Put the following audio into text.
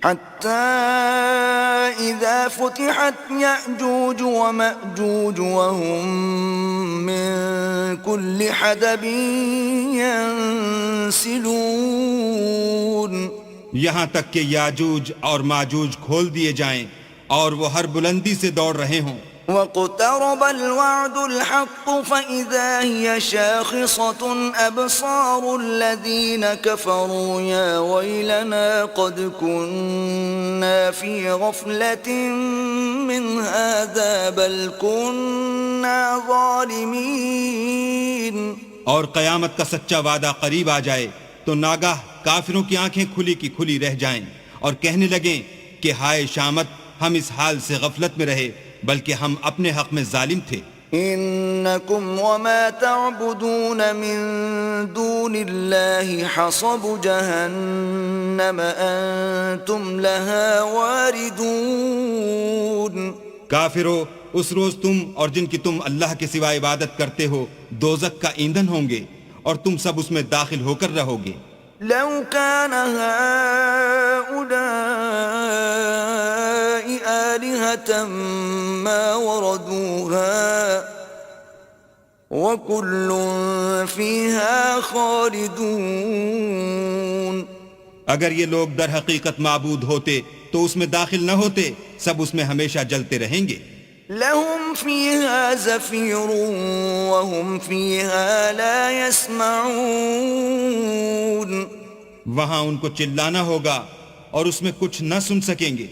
حتى إذا فتحت يأجوج ومأجوج وهم من كل حدب ينسلون، یہاں تک کہ یاجوج اور ماجوج کھول دیے جائیں اور وہ ہر بلندی سے دوڑ رہے ہوں۔ واقترب الوعد الحق فإذا هي شاخصة أبصار الذين كفروا يا ويلنا قد كنا في غفلة من هذا بل كنا ظالمين۔ اور قیامت کا سچا وعدہ قریب آ جائے تو ناگاہ کافروں کی آنکھیں کھلی کی کھلی رہ جائیں اور کہنے لگیں کہ ہائے شامت، ہم اس حال سے غفلت میں رہے بلکہ ہم اپنے حق میں ظالم تھے۔ انکم وما تعبدون من دون اللہ حصب جہنم انتم لها واردون۔ کافرو، اس روز تم اور جن کی تم اللہ کے سوا عبادت کرتے ہو دوزخ کا ایندھن ہوں گے اور تم سب اس میں داخل ہو کر رہو گے۔ لو كان هؤلاء آلهة ما وردوها وكل فيها خالدون۔ اگر یہ لوگ در حقیقت معبود ہوتے تو اس میں داخل نہ ہوتے، سب اس میں ہمیشہ جلتے رہیں گے۔ لهم فيها زفير وهم فيها لا يسمعون۔ وہاں ان کو چلانا ہوگا اور اس میں کچھ نہ سن سکیں گے۔